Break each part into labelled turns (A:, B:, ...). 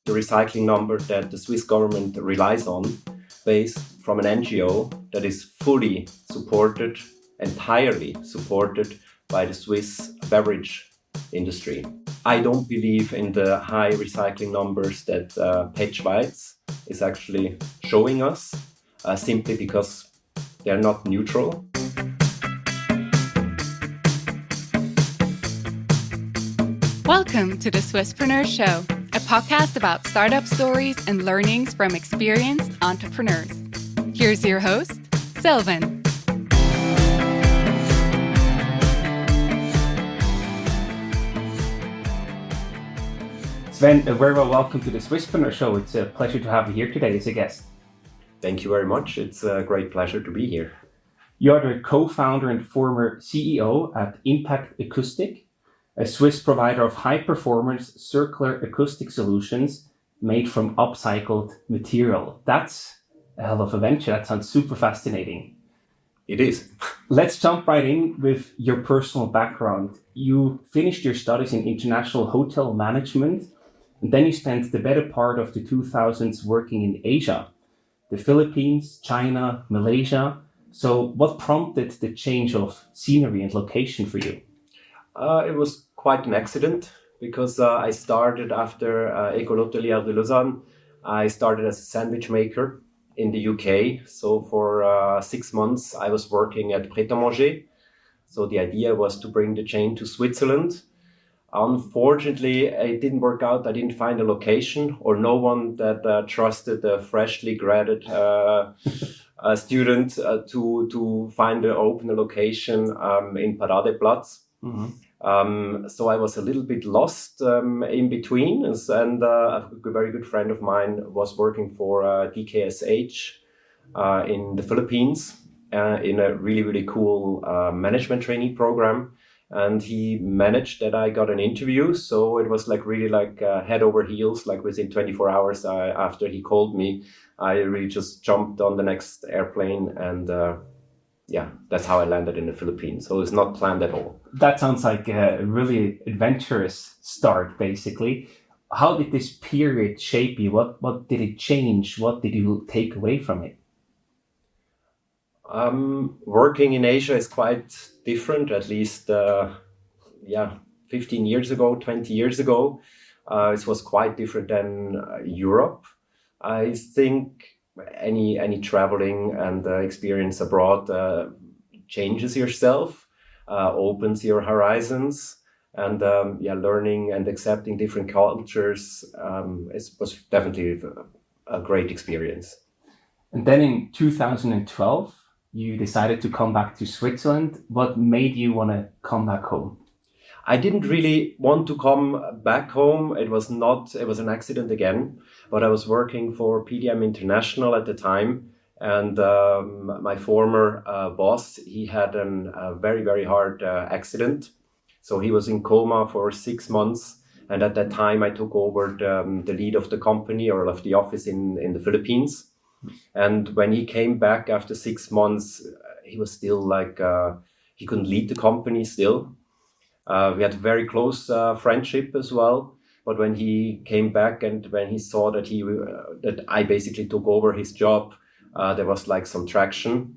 A: the recycling number that the Swiss government relies on, based from an NGO that is fully supported, entirely supported by the Swiss beverage industry. I don't believe in the high recycling numbers that Pet Schweiz is actually showing us, simply because they're not neutral.
B: Welcome to the Swisspreneur Show, a podcast about startup stories and learnings from experienced entrepreneurs. Here's your host, Sylvan.
C: Sven, a very well welcome to the Swisspreneur Show. It's a pleasure to have you here today as a guest.
A: Thank you very much. It's a great pleasure to be here.
C: You are the co-founder and former CEO at Acoustic, a Swiss provider of high-performance circular acoustic solutions made from upcycled material. That's a hell of a venture. That sounds super fascinating.
A: It is.
C: Let's jump right in with your personal background. You finished your studies in international hotel management, and then you spent the better part of the 2000s working in Asia, the Philippines, China, Malaysia. So what prompted the change of scenery and location for you?
A: It was quite an accident because I started after École Hôtelière de Lausanne. I started as a sandwich maker in the UK. So for 6 months, I was working at Pret à Manger. So the idea was to bring the chain to Switzerland. Unfortunately, it didn't work out. I didn't find a location or no one that trusted a freshly graduated student to find or open a location in Paradeplatz. Mm-hmm. So I was a little bit lost in between, and a very good friend of mine was working for DKSH in the Philippines in a really, really cool management trainee program. And he managed that I got an interview. So it was really head over heels, within 24 hours after he called me, I really just jumped on the next airplane and that's how I landed in the Philippines. So it's not planned at all.
C: That sounds like a really adventurous start, basically. How did this period shape you? What did it change? What did you take away from it?
A: Working in Asia is quite different, at least 15 years ago, 20 years ago. It was quite different than Europe. I think any traveling and experience abroad changes yourself, opens your horizons, and learning and accepting different cultures was definitely a great experience.
C: And then in 2012, you decided to come back to Switzerland. What made you want to come back home?
A: I didn't really want to come back home. It was an accident again, but I was working for PDM International at the time. And my former boss, he had a very, very hard accident. So he was in coma for 6 months. And at that time, I took over the lead of the company or of the office in the Philippines. And when he came back after 6 months, he was still he couldn't lead the company still. We had a very close friendship as well. But when he came back and when he saw that I basically took over his job, there was some traction.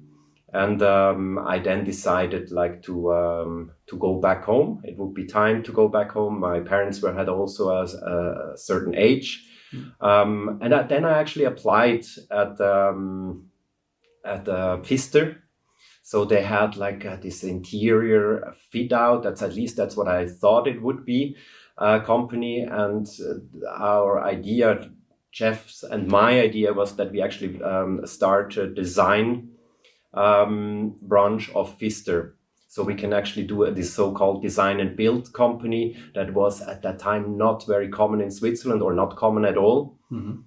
A: And I then decided to go back home. It would be time to go back home. My parents had also a certain age. And then I actually applied at Pfister. So they had this interior fit out. That's what I thought it would be, a company. And our idea, Jeff's and my idea, was that we actually start a design branch of Pfister. So we can actually do this so-called design and build company that was at that time not very common in Switzerland or not common at all. Mm-hmm.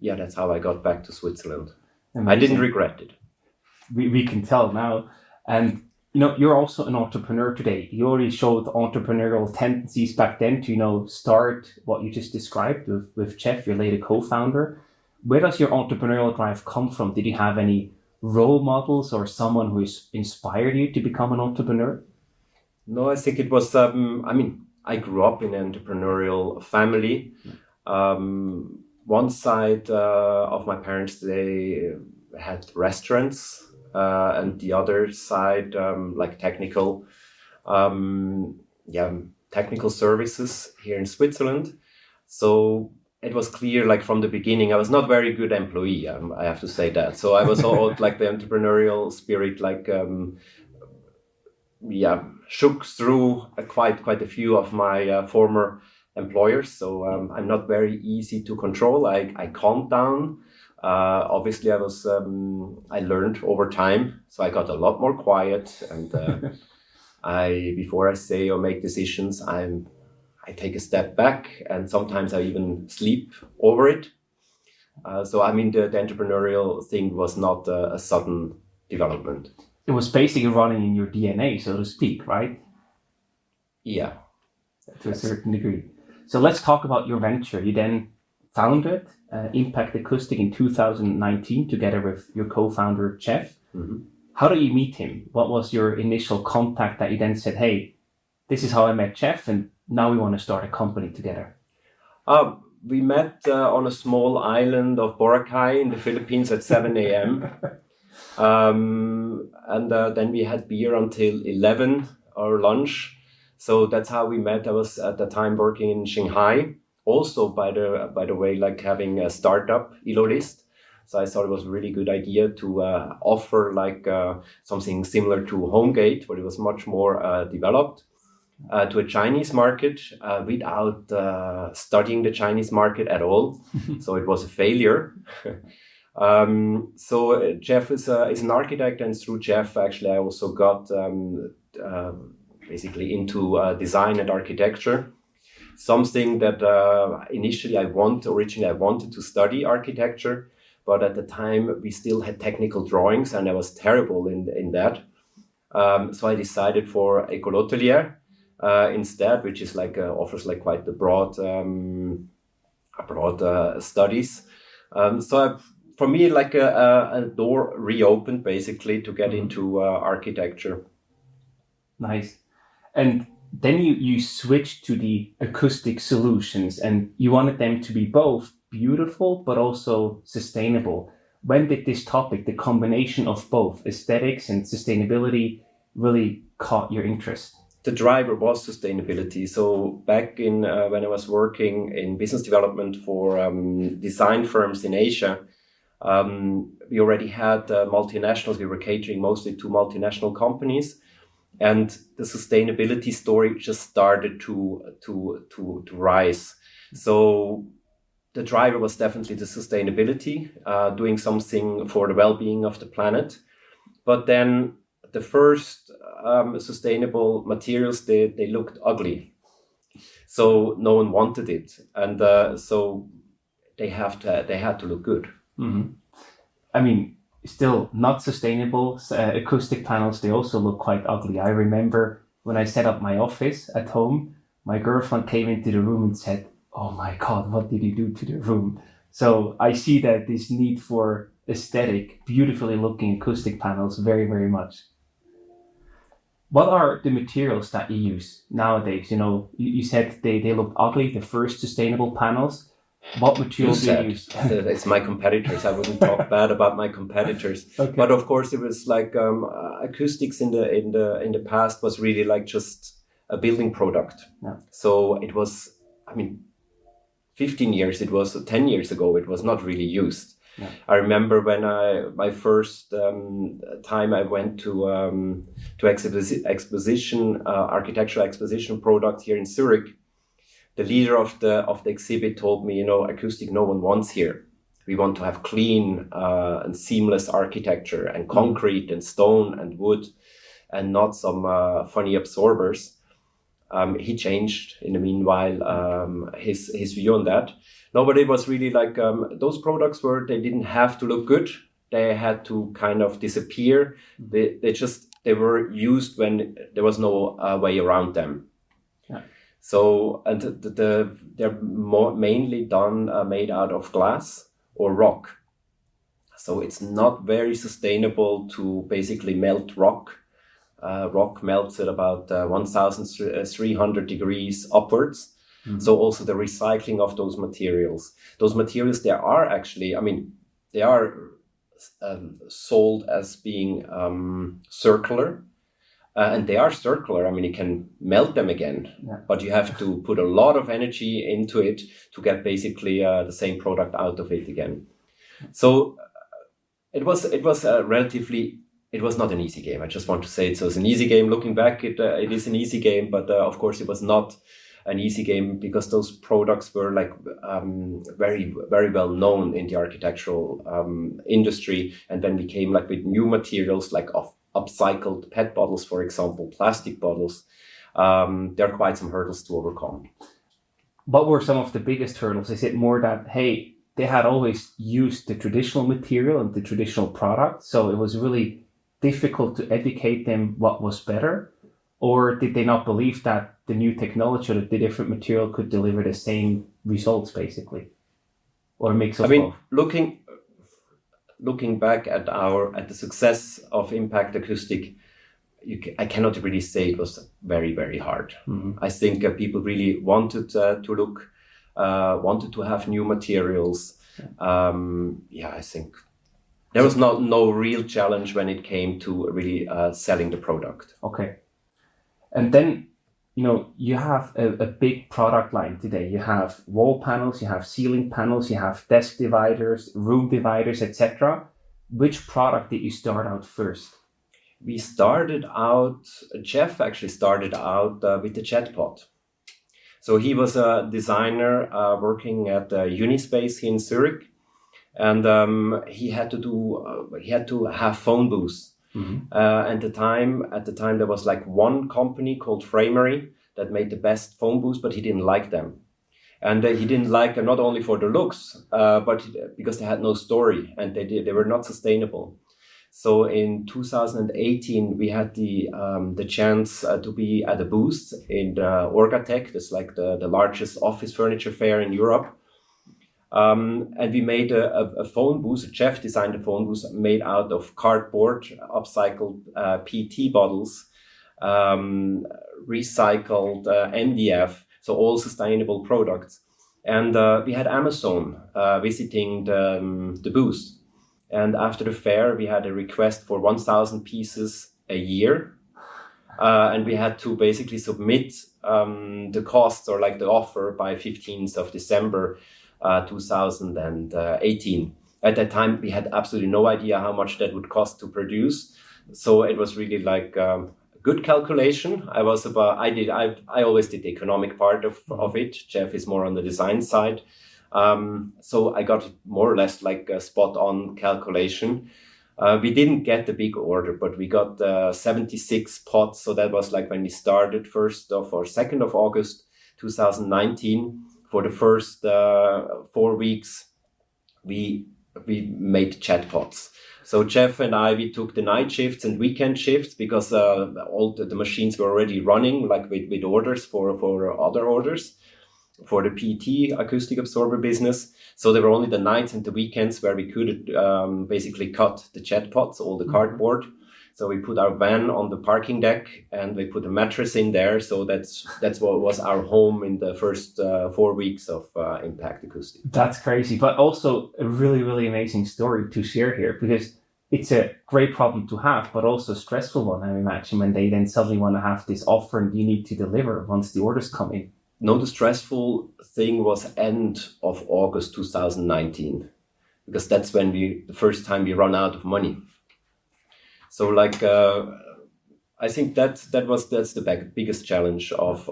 A: That's how I got back to Switzerland. Amazing. I didn't regret it.
C: We can tell now. And, you're also an entrepreneur today. You already showed entrepreneurial tendencies back then to, start what you just described with Jeff, your later co-founder. Where does your entrepreneurial drive come from? Did you have any role models or someone who inspired you to become an entrepreneur?
A: No, I think it was, I grew up in an entrepreneurial family. One side of my parents, they had restaurants, and the other side, like technical services here in Switzerland. So it was clear, like from the beginning, I was not very good employee. I have to say that. So I was all like the entrepreneurial spirit, like shook through quite a few of my former employers. So I'm not very easy to control. I calmed down. Obviously, I learned over time, so I got a lot more quiet. And before I say or make decisions, I take a step back, and sometimes I even sleep over it. So I mean, the entrepreneurial thing was not a sudden development.
C: It was basically running in your DNA, so to speak, right?
A: Yeah.
C: To a certain degree. So let's talk about your venture. You then founded Impact Acoustic in 2019 together with your co-founder, Jeff.
A: Mm-hmm.
C: How did you meet him? What was your initial contact that you then said, hey, this is how I met Jeff, and now we want to start a company together?
A: We met on a small island of Boracay in the Philippines at 7 a.m. And then we had beer until 11, our lunch. So that's how we met. I was at the time working in Shanghai. Also, by the way, like having a startup, Ilolist. So I thought it was a really good idea to offer like something similar to HomeGate, but it was much more developed to a Chinese market without studying the Chinese market at all. So it was a failure. So Jeff is an architect, and through Jeff, actually, I also got basically into design and architecture. Something that originally I wanted to study architecture, but at the time we still had technical drawings, and I was terrible in that. So I decided for École Hôtelière instead, which is like offers like quite the broad studies. For me, like a door reopened basically to get into architecture.
C: Nice. And then you switched to the acoustic solutions, and you wanted them to be both beautiful but also sustainable. When did this topic, the combination of both aesthetics and sustainability, really caught your interest?
A: The driver was sustainability. So back in when I was working in business development for design firms in Asia, we already had multinationals. We were catering mostly to multinational companies. And the sustainability story just started to rise. So the driver was definitely the sustainability, doing something for the well-being of the planet. But then the first sustainable materials, they looked ugly. So no one wanted it. And so they had to look good.
C: Mm-hmm. I mean, still not sustainable acoustic panels, they also look quite ugly. I remember when I set up my office at home, my girlfriend came into the room and said, "Oh my God, what did you do to the room?" So I see that this need for aesthetic, beautifully looking acoustic panels very, very much. What are the materials that you use nowadays? You know, you said they look ugly, the first sustainable panels. What materials do you use?
A: It's my competitors. I wouldn't talk bad about my competitors.
C: Okay.
A: But of course, it was like acoustics in the past was really like just a building product.
C: Yeah.
A: So it was, 10 years ago, it was not really used.
C: Yeah.
A: I remember when my first time I went to architectural exposition product here in Zurich. The leader of the exhibit told me, acoustic no one wants here. We want to have clean and seamless architecture and concrete and stone and wood and not some funny absorbers. He changed in the meanwhile his view on that. No, but it was really like those products they didn't have to look good. They had to kind of disappear. They were used when there was no way around them.
C: Yeah.
A: So, and they're mainly made out of glass or rock. So it's not very sustainable to basically melt rock. Rock melts at about 1,300 degrees upwards. So also the recycling of those materials. Those materials, they are actually, they are sold as being circular. And they are circular. You can melt them again, but you have to put a lot of energy into it to get basically the same product out of it again. So it was it was not an easy game. I just want to say it. So it's an easy game. Looking back, it is an easy game, but of course it was not an easy game because those products were very, very well known in the architectural industry, and then we came with new materials of upcycled PET bottles, for example, plastic bottles. There are quite some hurdles to overcome.
C: What were some of the biggest hurdles? Is it more that, hey, they had always used the traditional material and the traditional product, so it was really difficult to educate them what was better? Or did they not believe that the new technology or the different material could deliver the same results, basically? Or a mix of both?
A: Looking back at the success of Impact Acoustic, I cannot really say it was very, very hard. Mm-hmm. I think people really wanted wanted to have new materials. I think there was no real challenge when it came to really selling the product.
C: Okay. And then, you have a big product line today. You have wall panels, you have ceiling panels, you have desk dividers, room dividers, etc. Which product did you start out first?
A: Jeff actually started out with the JetPod. So he was a designer working at Unispace here in Zurich, and he had to have phone booths. Mm-hmm. At the time there was one company called Framery that made the best phone booths, but he didn't like them, and he didn't like them not only for the looks, but because they had no story and they were not sustainable. So in 2018 we had the chance to be at a booth in the Orgatec. That's the largest office furniture fair in Europe. And we made a phone booth. Jeff designed a phone booth made out of cardboard, upcycled PET bottles, recycled MDF, so all sustainable products. And we had Amazon visiting the booth. And after the fair, we had a request for 1,000 pieces a year. And we had to basically submit the costs or the offer by 15th of December 2018. At that time, we had absolutely no idea how much that would cost to produce. So it was really a good calculation. I always did the economic part of it. Jeff is more on the design side. So I got more or less a spot on calculation. We didn't get the big order, but we got 76 pots. So that was when we started 1st or 2nd of August 2019. For the first 4 weeks, we made JetPods. So Jeff and we took the night shifts and weekend shifts because all the machines were already running with orders for other orders for the PET acoustic absorber business. So there were only the nights and the weekends where we could basically cut the JetPods, all the cardboard. So we put our van on the parking deck and we put a mattress in there. So that's what was our home in the first 4 weeks of Impact Acoustic.
C: That's crazy, but also a really, really amazing story to share here, because it's a great problem to have, but also a stressful one, I imagine, when they then suddenly want to have this offer and you need to deliver once the orders come in.
A: No, the stressful thing was end of August 2019, because that's when the first time we run out of money. So I think that's the biggest challenge of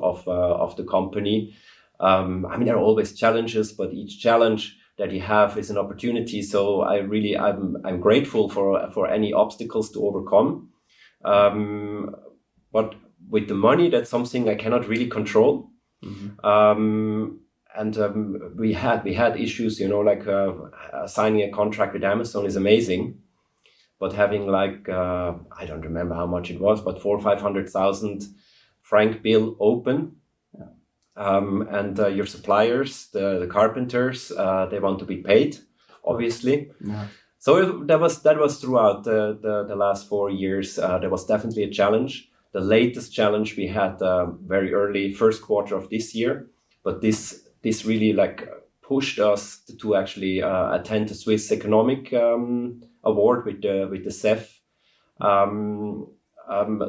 A: the company. There are always challenges, but each challenge that you have is an opportunity. So I'm grateful for any obstacles to overcome. But with the money, that's something I cannot really control. Mm-hmm. We had issues, signing a contract with Amazon is amazing. But having I don't remember how much it was, but 400,000 or 500,000 franc bill open, and your suppliers, the carpenters, they want to be paid, obviously. Yeah. So that was throughout the last 4 years. There was definitely a challenge. The latest challenge we had very early first quarter of this year, But this really like pushed us to actually attend the Swiss Economic Award with the CEF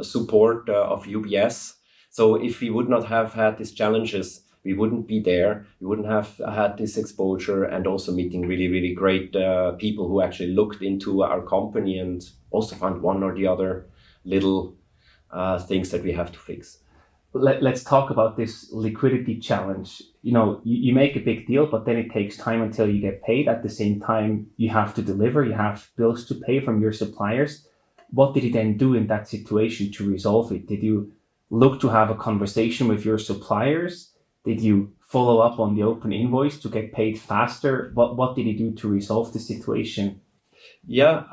A: support of UBS. So if we would not have had these challenges, we wouldn't be there. We wouldn't have had this exposure, and also meeting really, really great people who actually looked into our company and also found one or the other little things that we have to fix.
C: Let's talk about this liquidity challenge. You make a big deal, but then it takes time until you get paid. At the same time, you have to deliver, you have bills to pay from your suppliers. What did you then do in that situation to resolve it? Did you look to have a conversation with your suppliers? Did you follow up on the open invoice to get paid faster? What did you do to resolve the situation?
A: Yeah,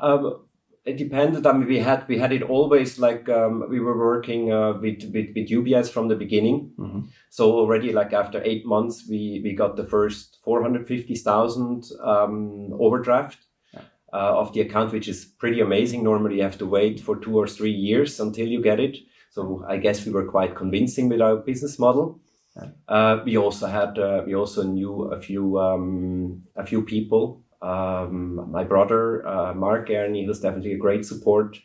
A: it depended. I mean, we had it always like we were working with UBS from the beginning. Mm-hmm. So already like after 8 months, we got the first 450,000 overdraft of the account, which is pretty amazing. Normally you have to wait for 2 or 3 years until you get it. So I guess we were quite convincing with our business model. We also knew a few people. My brother, Sven Erni, was definitely a great support.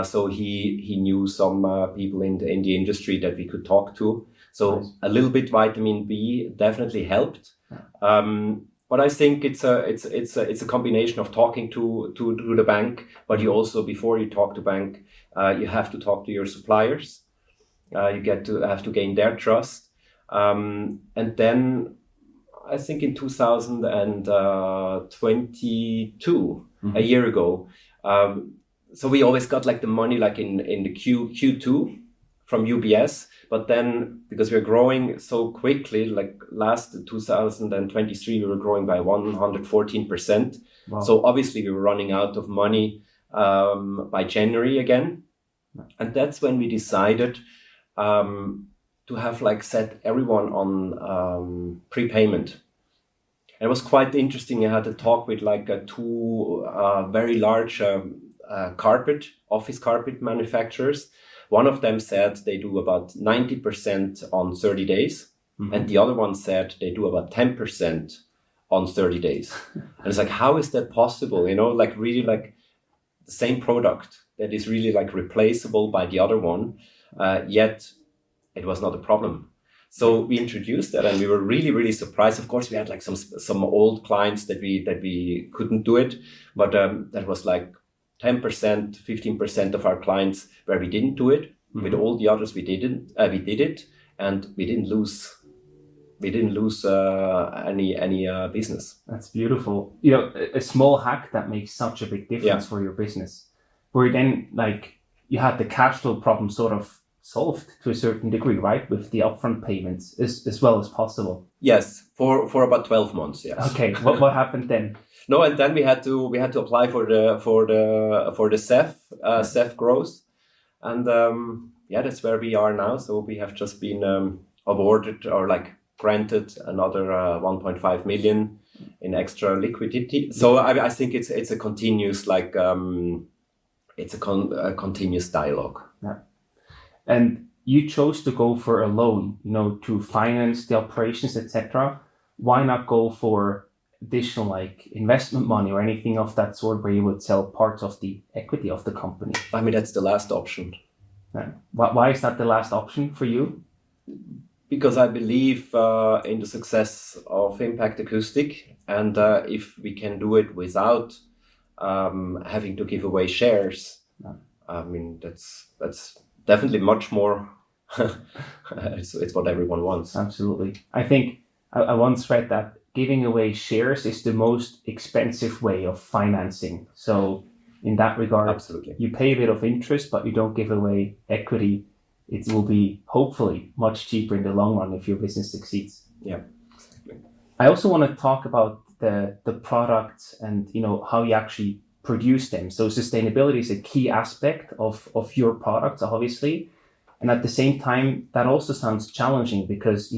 A: So he knew some people in the industry that we could talk to. So nice. A little bit vitamin B definitely helped. But I think it's a combination of talking to the bank, but you also, before you talk to bank, you have to talk to your suppliers. You have to gain their trust. And then I think in 2022, a year ago, so we always got like the money like in the Q2 from UBS, but then because we're growing so quickly, like last 2023, we were growing by 114%. Wow. So obviously we were running out of money by January again. And that's when we decided to have like set everyone on prepayment. And it was quite interesting. I had a talk with like two very large office carpet manufacturers. One of them said they do about 90% on 30 days. Mm-hmm. And the other one said they do about 10% on 30 days. And it's like, how is that possible? Like really like the same product that is really like replaceable by the other one, yet it was not a problem. So we introduced that, and we were really, really surprised. Of course, we had like some old clients that we couldn't do it, but that was like 10%, 15% of our clients where we didn't do it. Mm-hmm. With all the others, we did it, and we didn't lose any business.
C: That's beautiful. A small hack that makes such a big difference for your business. Where then you had the cash flow problem sort of solved to a certain degree, right? With the upfront payments as well as possible.
A: Yes, for about 12 months. Yes.
C: Okay. What happened then?
A: No, and then we had to apply for the CEF growth, and that's where we are now. So we have just been awarded or like granted another 1.5 million in extra liquidity. So I think it's a continuous continuous dialogue.
C: Yeah. And you chose to go for a loan, to finance the operations, etc. Why not go for additional investment money or anything of that sort where you would sell parts of the equity of the company?
A: I mean, that's the last option.
C: Yeah. Why is that the last option for you?
A: Because I believe in the success of Impact Acoustic, and if we can do it without having to give away shares, I mean, that's definitely much more. It's what everyone wants.
C: Absolutely. I think I once read that giving away shares is the most expensive way of financing. So in that regard,
A: absolutely,
C: you pay a bit of interest, but you don't give away equity. It will be hopefully much cheaper in the long run if your business succeeds.
A: Yeah, exactly.
C: I also want to talk about the products and how you actually produce them. So sustainability is a key aspect of your products, obviously. And at the same time, that also sounds challenging because,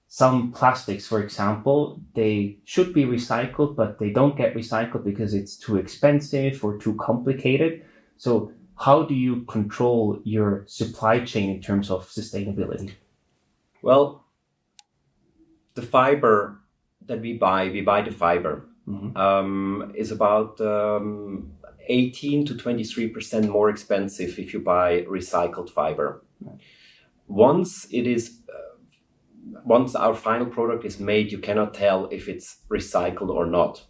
C: some plastics, for example, they should be recycled, but they don't get recycled because it's too expensive or too complicated. So how do you control your supply chain in terms of sustainability?
A: Well, the fiber that we buy the fiber, is about 18 to 23% more expensive if you buy recycled fiber. Once our final product is made, you cannot tell if it's recycled or not,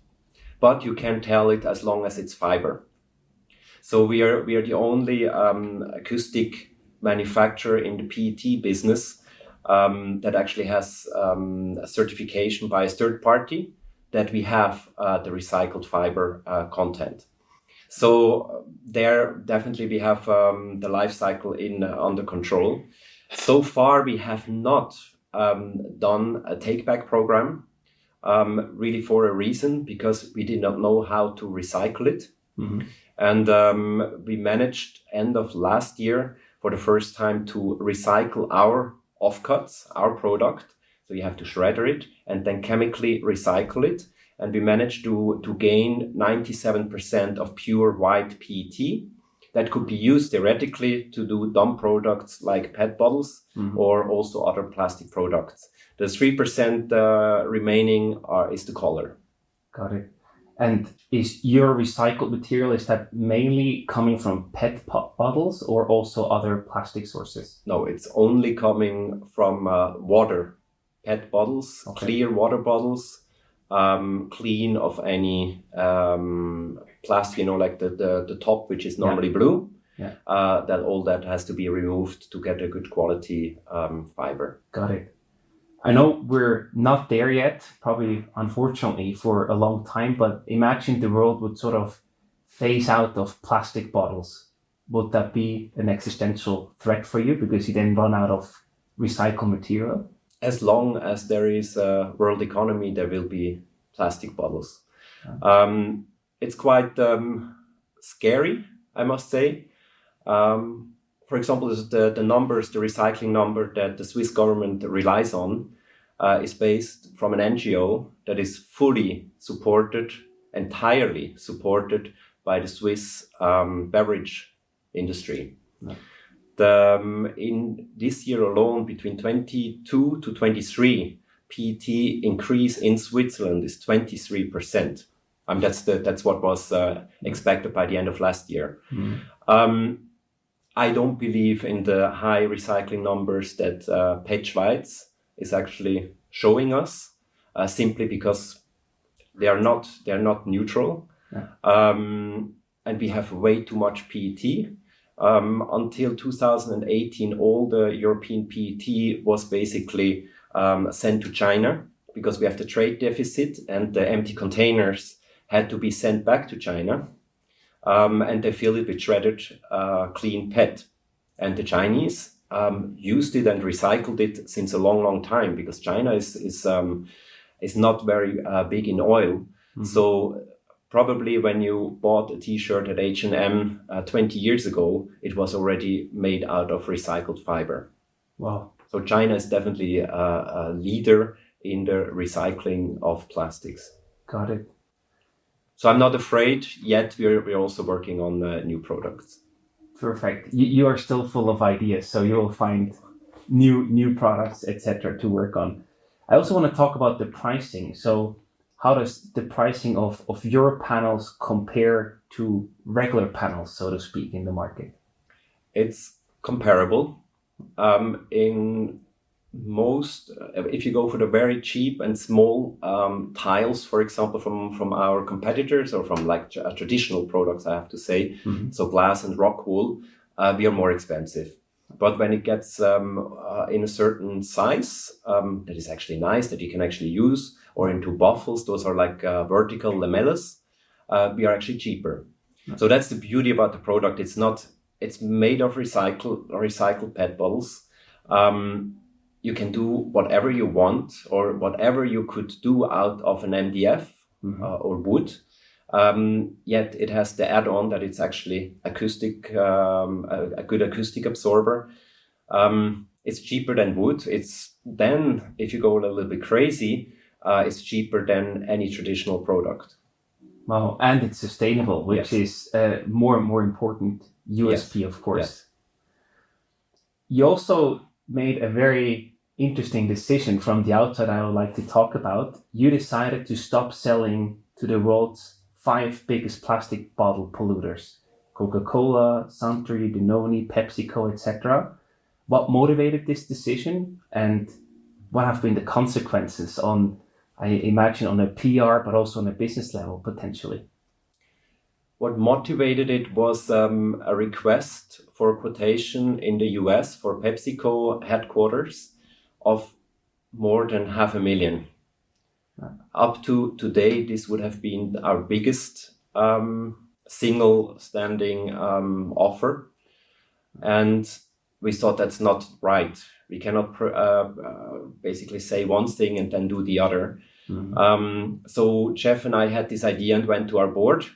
A: but you can tell it as long as it's fiber. So we are the only acoustic manufacturer in the PET business that actually has a certification by a third party that we have the recycled fiber content. So there definitely we have the life cycle under control. So far we have not done a take-back program, really for a reason, because we did not know how to recycle it. And we managed end of last year for the first time to recycle our offcuts, our product. So you have to shredder it and then chemically recycle it. And we managed to gain 97% of pure white PET that could be used theoretically to do dumb products like PET bottles or also other plastic products. The 3% remaining is the color.
C: Got it. And is your recycled material, is that mainly coming from PET bottles or also other plastic sources?
A: No, it's only coming from water, PET bottles, clear water bottles, clean of any plastic, like the top, which is normally blue. That all that has to be removed to get a good quality fiber.
C: Got it. I know we're not there yet, probably unfortunately for a long time, but imagine the world would sort of phase out of plastic bottles. Would that be an existential threat for you because you then run out of recycled material?
A: As long as there is a world economy, there will be plastic bottles. It's quite scary, I must say. For example, the numbers, the recycling number that the Swiss government relies on is based from an NGO that is fully supported, entirely supported by the Swiss beverage industry. In this year alone, between 22 to 23, PET increase in Switzerland is 23%. That's what was expected by the end of last year. I don't believe in the high recycling numbers that PET Schweiz is actually showing us, simply because they are not neutral, and we have way too much PET. Until 2018, all the European PET was basically sent to China because we have the trade deficit, and the empty containers had to be sent back to China. And they fill it with shredded clean PET. And the Chinese used it and recycled it since a long, long time, because China is not very big in oil. So probably when you bought a T-shirt at H&M 20 years ago, it was already made out of recycled fiber.
C: Wow.
A: So China is definitely a leader in the recycling of plastics.
C: Got it.
A: So I'm not afraid yet. We're also working on new products.
C: Perfect. You are still full of ideas, so you'll find new products, etc., to work on. I also want to talk about the pricing. So how does the pricing of your panels compare to regular panels, so to speak, in the market?
A: It's comparable. In most, if you go for the very cheap and small tiles, for example, from our competitors, or from like traditional products, I have to say, so glass and rock wool, we are more expensive. But when it gets in a certain size that is actually nice, that you can actually use, or into baffles, those are like vertical lamellas, we are actually cheaper. So that's the beauty about the product. It's made of recycled PET bottles. You can do whatever you want, or whatever you could do out of an MDF or wood. Yet it has the add-on that it's actually acoustic, a good acoustic absorber. It's cheaper than wood. It's then, if you go a little bit crazy, it's cheaper than any traditional product.
C: Wow, and it's sustainable, which is more and more important USP, of course. Yes. You also made a very interesting decision from the outside I would like to talk about. You decided to stop selling to the world's 5 biggest plastic bottle polluters: Coca-Cola, Suntory, Danone, PepsiCo, etc. What motivated this decision, and what have been the consequences on, I imagine, on a PR, but also on a business level, potentially?
A: What motivated it was a request for quotation in the US for PepsiCo headquarters of more than $500,000. Up to today, this would have been our biggest single standing offer. And we thought that's not right. We cannot basically say one thing and then do the other. So Jeff and I had this idea and went to our board.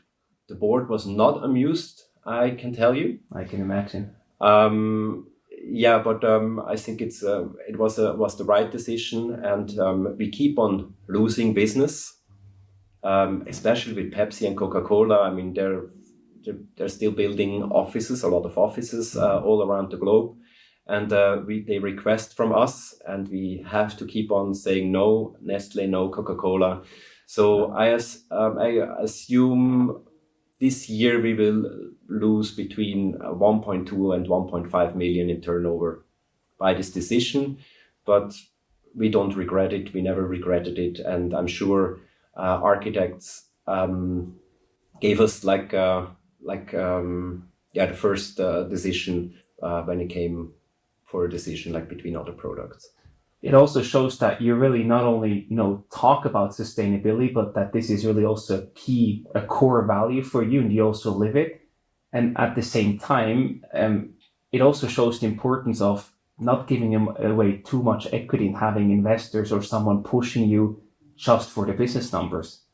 A: The board was not amused, I can tell you.
C: I can imagine.
A: But I think it was the right decision, and we keep on losing business, especially with Pepsi and Coca-Cola. I mean, they're still building offices, a lot of offices all around the globe, and they request from us, and we have to keep on saying no, Nestle, no, Coca-Cola. So I assume this year we will lose between 1.2 and 1.5 million in turnover by this decision, but we don't regret it. We never regretted it, and I'm sure architects gave us the first decision when it came for a decision like between other products.
C: It also shows that you really not only, talk about sustainability, but that this is really also a core value for you, and you also live it. And at the same time, it also shows the importance of not giving away too much equity and having investors or someone pushing you just for the business numbers.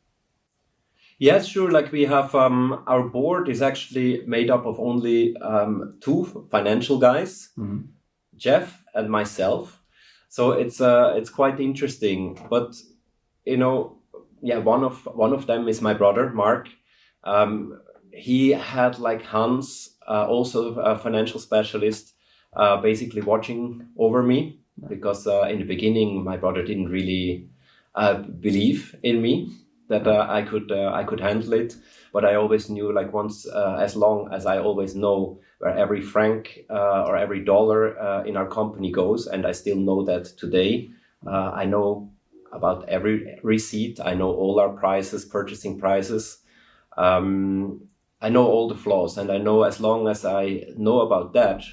A: Yes, sure. Like we have, our board is actually made up of only 2 financial guys, Jeff and myself. So it's quite interesting, but one of them is my brother Mark. He had, like Hans, also a financial specialist, basically watching over me, because in the beginning my brother didn't really believe in me that I could handle it. But I always knew, like, once as long as I always know where every franc or every dollar in our company goes, and I still know that today. I know about every receipt. I know all our prices, purchasing prices. I know all the flaws, and I know as long as I know about that,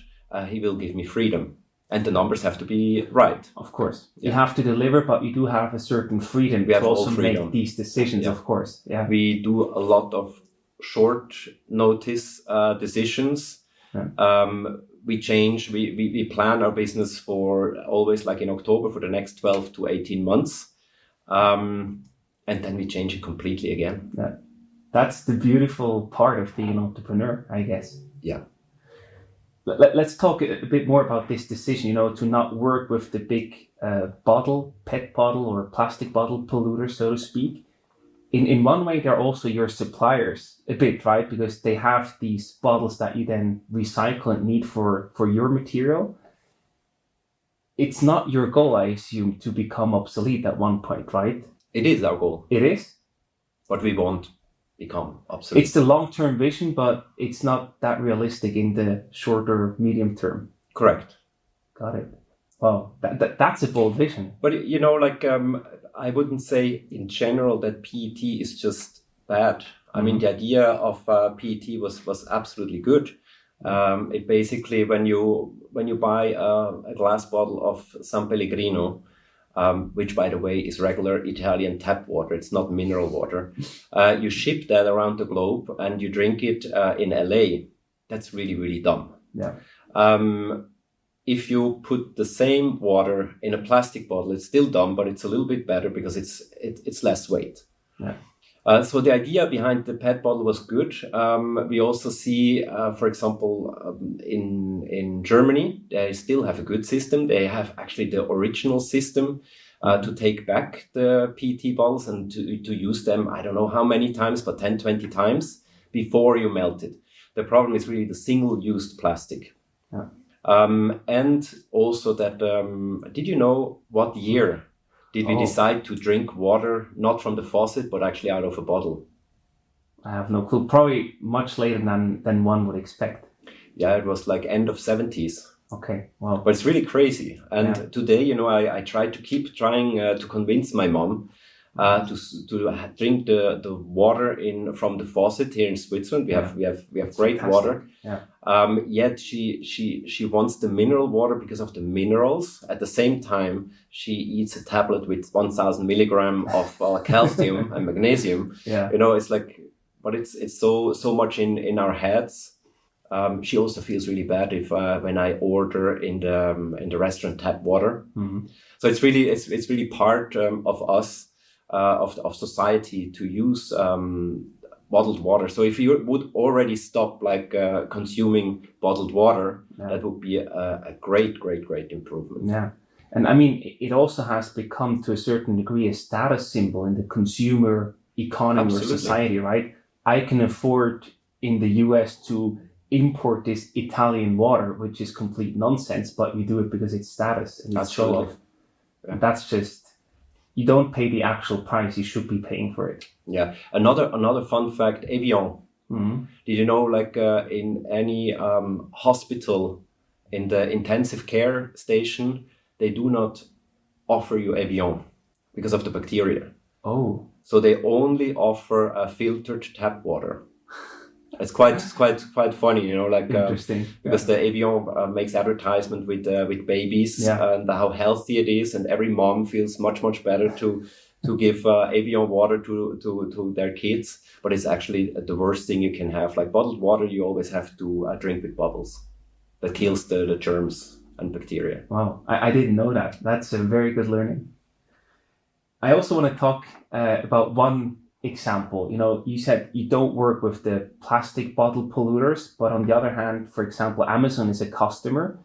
A: he will give me freedom. And the numbers have to be right.
C: Of course. Yeah. You have to deliver, but you do have a certain freedom to also make these decisions, of course. Yeah.
A: We do a lot of short notice decisions. Yeah. We change, we plan our business for always, like in October, for the next 12 to 18 months. And then we change it completely again.
C: Yeah. That's the beautiful part of being an entrepreneur, I guess.
A: Yeah.
C: Let's talk a bit more about this decision, to not work with the big PET bottle or plastic bottle polluters, so to speak. In one way, they're also your suppliers a bit, right? Because they have these bottles that you then recycle and need for your material. It's not your goal, I assume, to become obsolete at one point, right?
A: It is our goal.
C: It is?
A: But we won't become obsolete.
C: It's the long-term vision, but it's not that realistic in the shorter, medium term.
A: Correct.
C: Got it. Wow, that's a bold vision.
A: But, I wouldn't say in general that PET is just bad. I mean, the idea of PET was absolutely good. It basically, when you buy a glass bottle of San Pellegrino, which, by the way, is regular Italian tap water, it's not mineral water, you ship that around the globe and you drink it in LA. That's really, really dumb.
C: Yeah.
A: If you put the same water in a plastic bottle, it's still dumb, but it's a little bit better because it's less weight.
C: Yeah.
A: So the idea behind the PET bottle was good. We also see, for example, in Germany, they still have a good system. They have actually the original system to take back the PET bottles and to use them, I don't know how many times, but 10, 20 times before you melt it. The problem is really the single-use plastic.
C: Yeah.
A: And also that, did you know what year did we decide to drink water not from the faucet, but actually out of a bottle?
C: I have no clue. Probably much later than one would expect.
A: Yeah, it was like end of 70s.
C: Okay, wow.
A: But it's really crazy. And today, I try to keep trying to convince my mom to drink the water from the faucet here in Switzerland. We have great
C: fantastic.
A: water.
C: Yeah.
A: Yet she wants the mineral water because of the minerals. At the same time, she eats a tablet with 1,000 milligram of calcium and magnesium.
C: Yeah.
A: It's like, but it's so much in our heads. She also feels really bad if when I order in the restaurant tap water.
C: Mm-hmm.
A: So it's really part of us of society to use bottled water. So if you would already stop consuming bottled water, that would be a great improvement.
C: Yeah. And I mean, it also has become to a certain degree a status symbol in the consumer economy or society, right? I can afford in the US to import this Italian water, which is complete nonsense, but we do it because it's status and it's show off. Yeah. And that's just, you don't pay the actual price, you should be paying for it.
A: Yeah. Another fun fact, Evian.
C: Mm-hmm.
A: Did you know, in any hospital, in the intensive care station, they do not offer you Evian because of the bacteria.
C: Oh.
A: So they only offer filtered tap water. It's quite funny,
C: interesting.
A: Because the Evian makes advertisement with babies and how healthy it is, and every mom feels much better to give Evian water to their kids. But it's actually the worst thing you can have. Like bottled water, you always have to drink with bubbles. That kills the germs and bacteria.
C: Wow, I didn't know that. That's a very good learning. I also want to talk about one example. You said you don't work with the plastic bottle polluters, but on the other hand, for example, Amazon is a customer.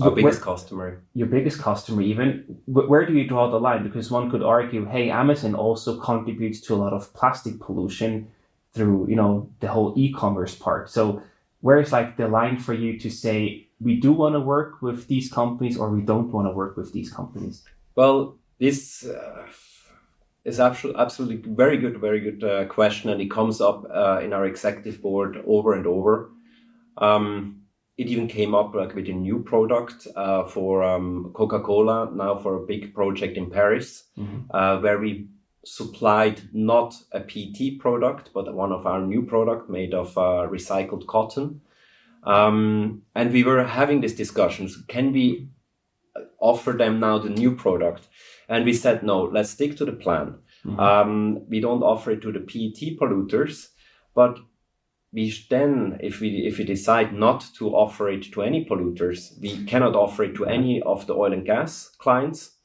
A: Our biggest customer.
C: Your biggest customer even. Where do you draw the line? Because one could argue, hey, Amazon also contributes to a lot of plastic pollution through, the whole e-commerce part. So where's the line for you to say, we do want to work with these companies or we don't want to work with these companies?
A: Well, this is absolutely very good question, and it comes up in our executive board over and over. It even came up with a new product for Coca-Cola now for a big project in Paris, where we supplied not a PT product but one of our new product made of recycled cotton, and we were having these discussions. Can we offer them now the new product? And we said, no, let's stick to the plan. We don't offer it to the PET polluters, but we then, if we decide not to offer it to any polluters, we cannot offer it to any of the oil and gas clients,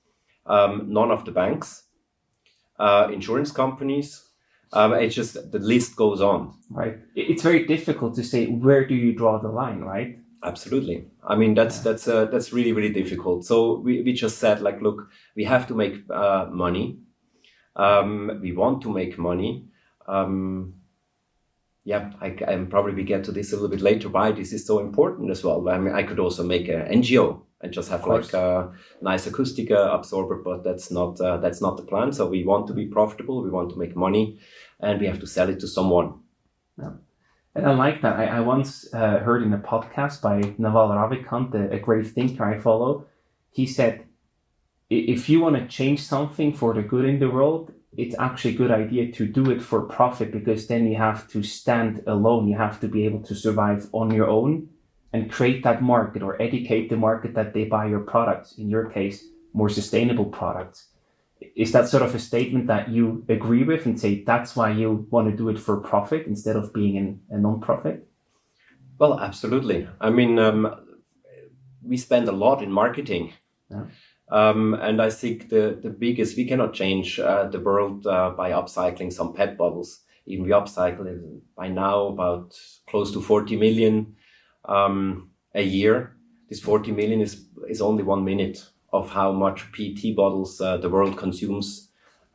A: none of the banks, insurance companies. It's just, the list goes on.
C: Right. It's very difficult to say, where do you draw the line, right?
A: Absolutely. I mean, that's really difficult. So we just said, look, we have to make money. We want to make money. I probably get to this a little bit later, why this is so important as well. I mean, I could also make an NGO and just have a nice acoustic absorber, but that's not the plan. So we want to be profitable. We want to make money, and we have to sell it to someone.
C: Yeah. And I like that. I once heard in a podcast by Naval Ravikant, a great thinker I follow. He said, if you want to change something for the good in the world, it's actually a good idea to do it for profit, because then you have to stand alone. You have to be able to survive on your own and create that market or educate the market that they buy your products. In your case, more sustainable products. Is that sort of a statement that you agree with and say that's why you want to do it for profit instead of being a non-profit?
A: Well, absolutely. I mean, we spend a lot in marketing. Yeah. And I think the biggest, we cannot change the world by upcycling some PET bottles. Even we upcycle it by now about close to 40 million a year. This 40 million is only 1 minute of how much PET bottles the world consumes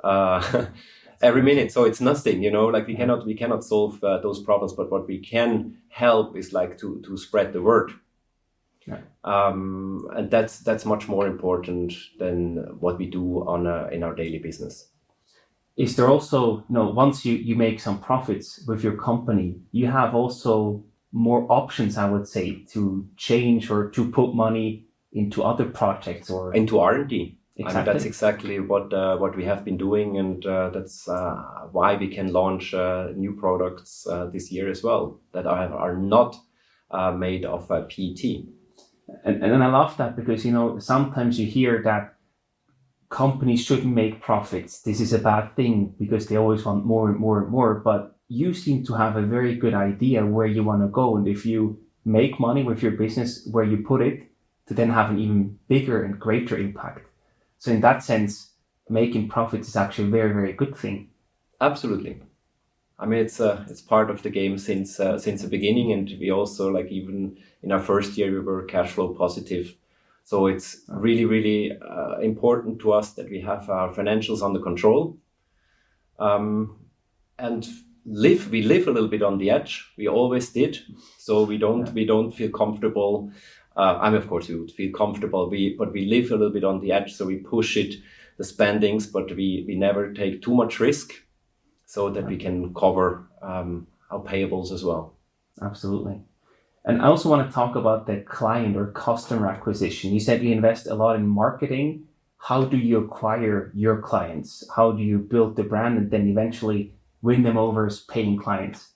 A: every minute. So it's nothing, we cannot solve those problems, but what we can help is to spread the word.
C: Yeah.
A: And that's much more important than what we do in our daily business.
C: Is there also, once you make some profits with your company, you have also more options, I would say, to change or to put money into other projects or
A: into R&D.
C: Exactly.
A: I mean, that's exactly what we have been doing, and that's why we can launch new products this year as well that are not made of PET.
C: And I love that because, sometimes you hear that companies shouldn't make profits. This is a bad thing because they always want more and more and more. But you seem to have a very good idea where you want to go. And if you make money with your business where you put it, to then have an even bigger and greater impact. So in that sense, making profits is actually a very, very good thing.
A: Absolutely. I mean, it's part of the game since the beginning, and we also, like, even in our first year we were cash flow positive. So it's really, really important to us that we have our financials under control, and we live a little bit on the edge. We always did. So we don't feel comfortable. Of course, we would feel comfortable, but we live a little bit on the edge. So we push the spendings, but we never take too much risk, so that we can cover our payables as well.
C: Absolutely. And I also want to talk about the client or customer acquisition. You said you invest a lot in marketing. How do you acquire your clients? How do you build the brand and then eventually win them over as paying clients?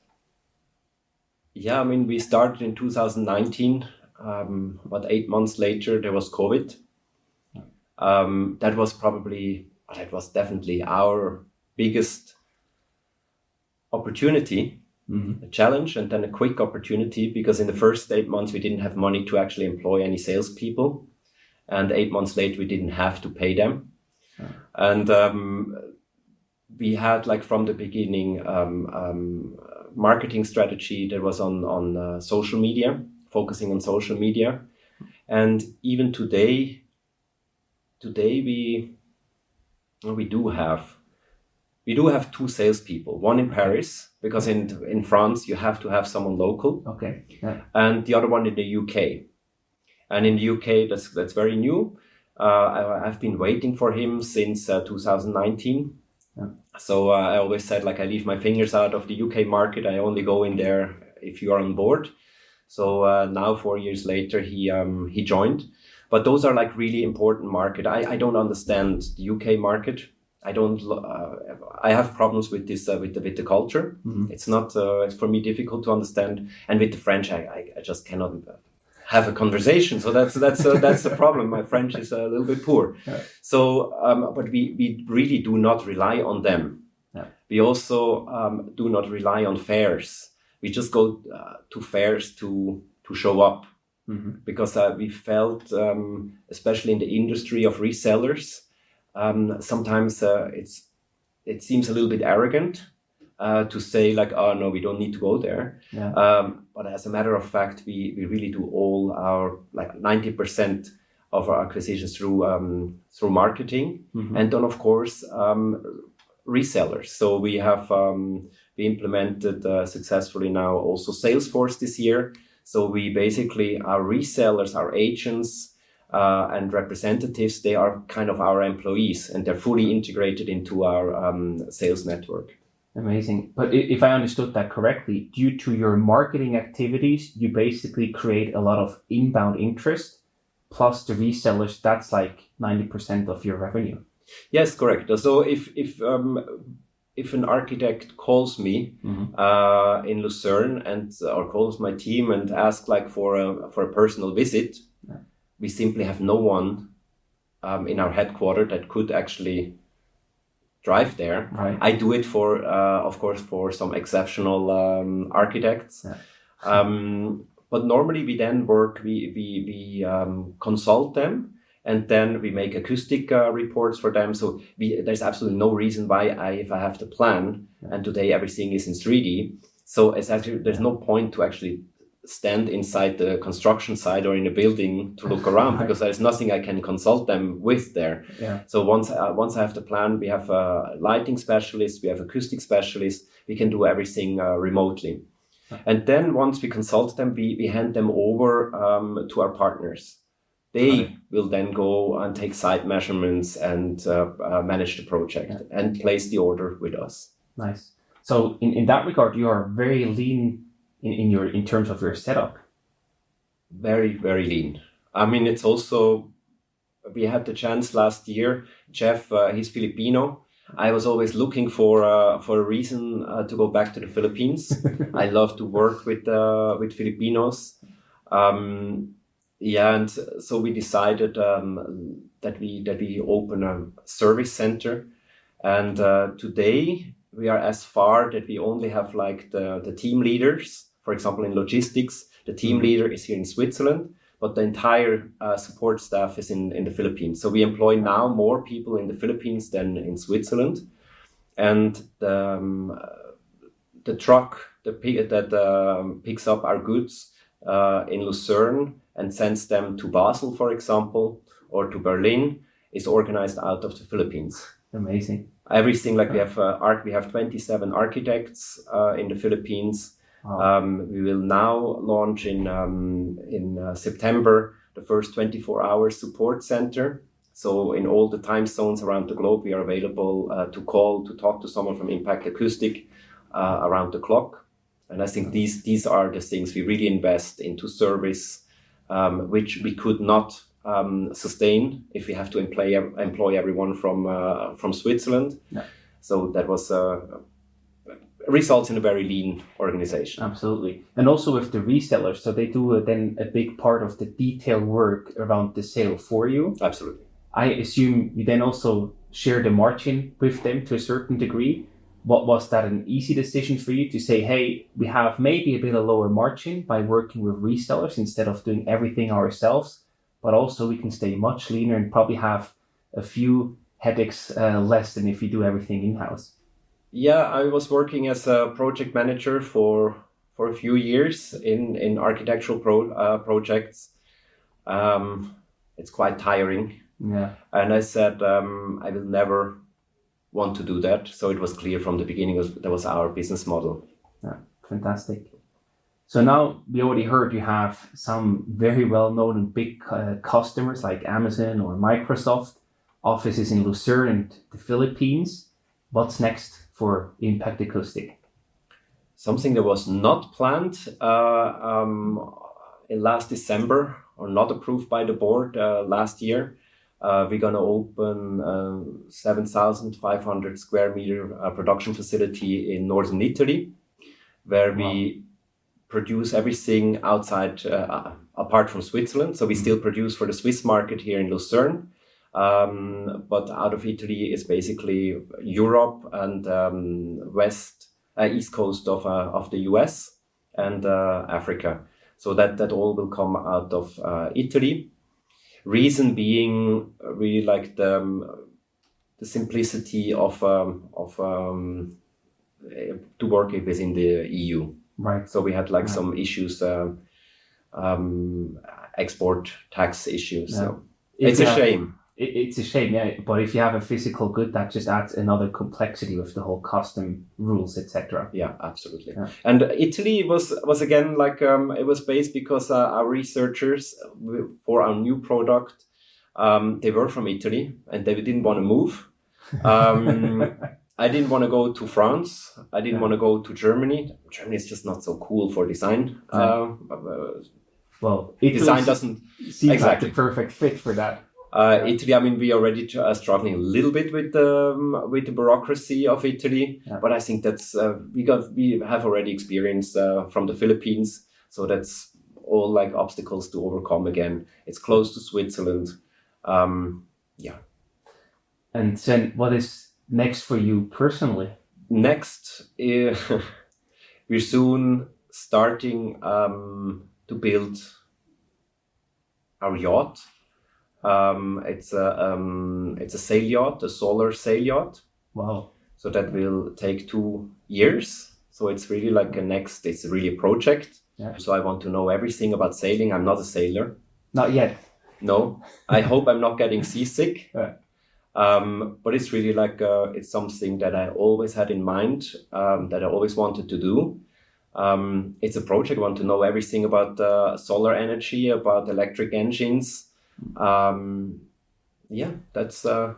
A: Yeah, I mean, we started in 2019. About 8 months later, there was COVID. That was definitely our biggest opportunity, a challenge, and then a quick opportunity, because in the first 8 months we didn't have money to actually employ any salespeople, and 8 months later we didn't have to pay them. And we had, like, from the beginning, marketing strategy that was on social media, focusing on social media. And even today we do have 2 salespeople, one in Paris, because in France you have to have someone local.
C: Okay. Yeah.
A: And the other one in the UK. And in the UK, that's very new. I've been waiting for him since 2019.
C: Yeah.
A: So I always said, like, I leave my fingers out of the UK market. I only go in there if you are on board. So now 4 years later, he joined. But those are, like, really important market. I don't understand the UK market. I have problems with this with the culture. It's not it's for me difficult to understand. And with the French, I just cannot have a conversation. So that's the problem. My French is a little bit poor. Yeah. So but we really do not rely on them. Yeah. We also do not rely on fairs. We just go to fairs to show up, because we felt, especially in the industry of resellers, sometimes it seems a little bit arrogant to say, like, oh no, we don't need to go there. Yeah. But as a matter of fact, we really do all our, like, 90% of our acquisitions through marketing, and then of course resellers. So we have we implemented successfully now also Salesforce this year. So we basically, our resellers, our agents, and representatives, they are kind of our employees, and they're fully integrated into our sales network.
C: Amazing. But if I understood that correctly, due to your marketing activities, you basically create a lot of inbound interest, plus the resellers, that's like 90% of your revenue.
A: Yes, correct. So if an architect calls me in Lucerne or calls my team and asks, like, for a personal visit, we simply have no one in our headquarters that could actually drive there. Right. I do it for, of course, for some exceptional architects. Yeah. But normally we then we consult them, and then we make acoustic reports for them. So there's absolutely no reason why if I have the plan, and today everything is in 3D, so it's actually, there's no point to actually stand inside the construction site or in a building to look around, because there's nothing I can consult them with there. Yeah. So once I have the plan, we have a lighting specialist, we have acoustic specialists, we can do everything remotely. And then once we consult them, we hand them over to our partners. They will then go and take site measurements and manage the project and place the order with us.
C: Nice. So in that regard, you are very lean in terms of your setup.
A: Very, very lean. I mean, it's also, we had the chance last year. Jeff, he's Filipino. I was always looking for a reason to go back to the Philippines. I love to work with Filipinos. And so we decided that we open a service center. And today we are as far that we only have like the team leaders. For example, in logistics, the team leader is here in Switzerland, but the entire support staff is in the Philippines. So we employ now more people in the Philippines than in Switzerland. And the truck that picks up our goods in Lucerne and sends them to Basel, for example, or to Berlin, is organized out of the Philippines.
C: Amazing.
A: Everything, like we have 27 architects in the Philippines.
C: Wow.
A: We will now launch in September the first 24-hour support center. So in all the time zones around the globe, we are available to talk to someone from Impact Acoustic around the clock. And I think these are the things we really invest into service, which we could not sustain if we have to employ everyone from Switzerland.
C: Yeah.
A: So that was results in a very lean organization.
C: Absolutely. And also with the resellers, so they do then a big part of the detail work around the sale for you.
A: Absolutely.
C: I assume you then also share the margin with them to a certain degree. What was that an easy decision for you to say, hey, we have maybe a bit of lower margin by working with resellers instead of doing everything ourselves, but also we can stay much leaner and probably have a few headaches less than if we do everything in-house?
A: Yeah, I was working as a project manager for a few years in architectural projects. It's quite tiring.
C: Yeah.
A: And I said, I will never want to do that. So it was clear from the beginning that was our business model.
C: Yeah, fantastic. So now we already heard you have some very well-known and big customers like Amazon or Microsoft, offices in Lucerne and the Philippines. What's next for Impact Acoustic?
A: Something that was not planned in last December or not approved by the board last year. We're going to open 7,500 square meter production facility in northern Italy, where we produce everything outside, apart from Switzerland. So we still produce for the Swiss market here in Lucerne. But out of Italy is basically Europe and east coast of the US and Africa. So that all will come out of Italy. Reason being really like the simplicity of to work within the EU.
C: Right.
A: So we had like some issues, export tax issues.
C: Yeah.
A: So it's a shame.
C: It's a shame, yeah. But if you have a physical good, that just adds another complexity with the whole custom rules, etc.
A: Yeah, absolutely.
C: Yeah.
A: And Italy was again like it was based because our researchers for our new product, they were from Italy and they didn't want to move. I didn't want to go to France. I didn't want to go to Germany. Germany is just not so cool for design.
C: Well,
A: design doesn't
C: seem
A: exactly
C: like the perfect fit for that.
A: Italy, I mean, we are already struggling a little bit with the bureaucracy of Italy, but I think that's we have already experience from the Philippines, so that's all like obstacles to overcome again. It's close to Switzerland, yeah.
C: And Sven, what is next for you personally?
A: Next, we're soon starting to build our yacht. It's a sail yacht, a solar sail yacht.
C: Wow.
A: So that will take 2 years. So it's really like it's really a project.
C: Yeah.
A: So I want to know everything about sailing. I'm not a sailor.
C: Not yet.
A: No. I hope I'm not getting seasick.
C: Yeah.
A: But it's really like, it's something that I always had in mind, that I always wanted to do. It's a project. I want to know everything about solar energy, about electric engines. That's the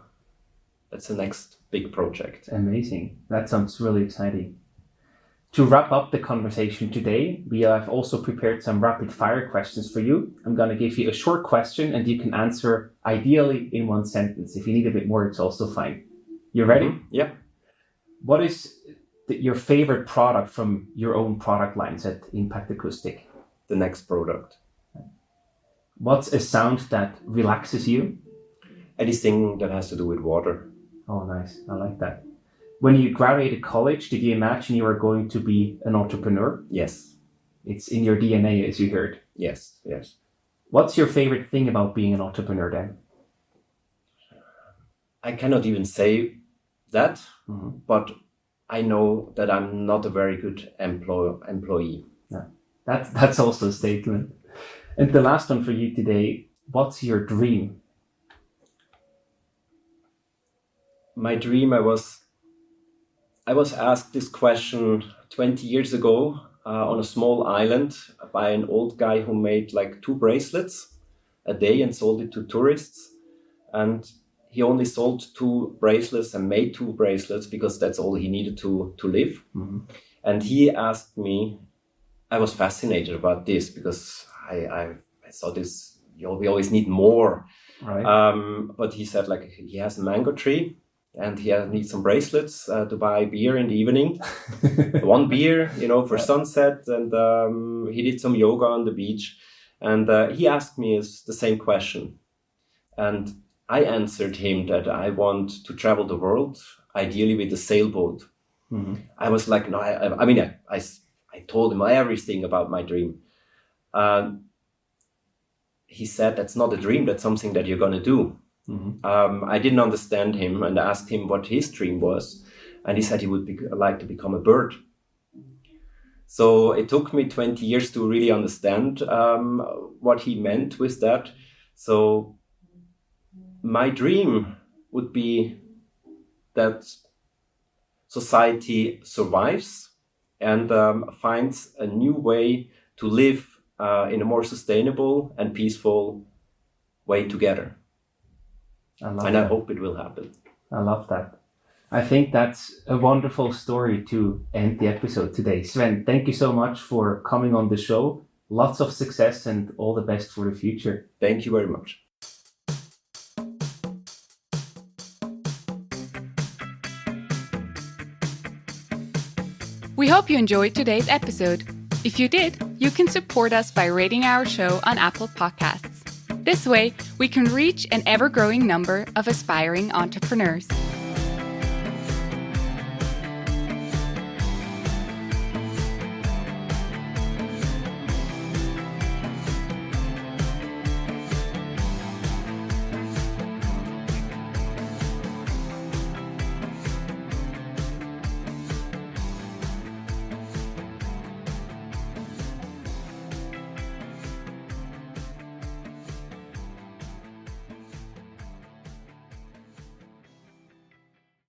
A: next big project.
C: Amazing. That sounds really exciting. To wrap up the conversation today, we have also prepared some rapid fire questions for you. I'm going to give you a short question and you can answer ideally in one sentence. If you need a bit more, it's also fine. You ready?
A: Mm-hmm. Yeah.
C: What is your favorite product from your own product lines at Impact Acoustic?
A: The next product.
C: What's a sound that relaxes you?
A: Anything that has to do with water.
C: Oh, nice. I like that. When you graduated college, did you imagine you were going to be an entrepreneur?
A: Yes.
C: It's in your DNA, as you heard.
A: Yes.
C: What's your favorite thing about being an entrepreneur then?
A: I cannot even say that, but I know that I'm not a very good employee.
C: Yeah, that's also a statement. And the last one for you today, what's your dream?
A: My dream, I was asked this question 20 years ago on a small island by an old guy who made like 2 bracelets a day and sold it to tourists. And he only sold 2 bracelets and made 2 bracelets because that's all he needed to live. Mm-hmm. And he asked me, I was fascinated about this because I saw this, we always need more.
C: Right.
A: But he said like he has a mango tree. And he needs some bracelets to buy beer in the evening. 1 beer, for sunset. And he did some yoga on the beach. And he asked me the same question. And I answered him that I want to travel the world, ideally with a sailboat. Mm-hmm. I was like, no, I told him everything about my dream. He said, that's not a dream, that's something that you're going to do. Mm-hmm. I didn't understand him and asked him what his dream was. And he said he would like to become a bird. So it took me 20 years to really understand what he meant with that. So my dream would be that society survives and finds a new way to live in a more sustainable and peaceful way together. I hope it will happen.
C: I love that. I think that's a wonderful story to end the episode today. Sven, thank you so much for coming on the show. Lots of success and all the best for the future.
A: Thank you very much.
B: We hope you enjoyed today's episode. If you did, you can support us by rating our show on Apple Podcasts. This way, we can reach an ever-growing number of aspiring entrepreneurs.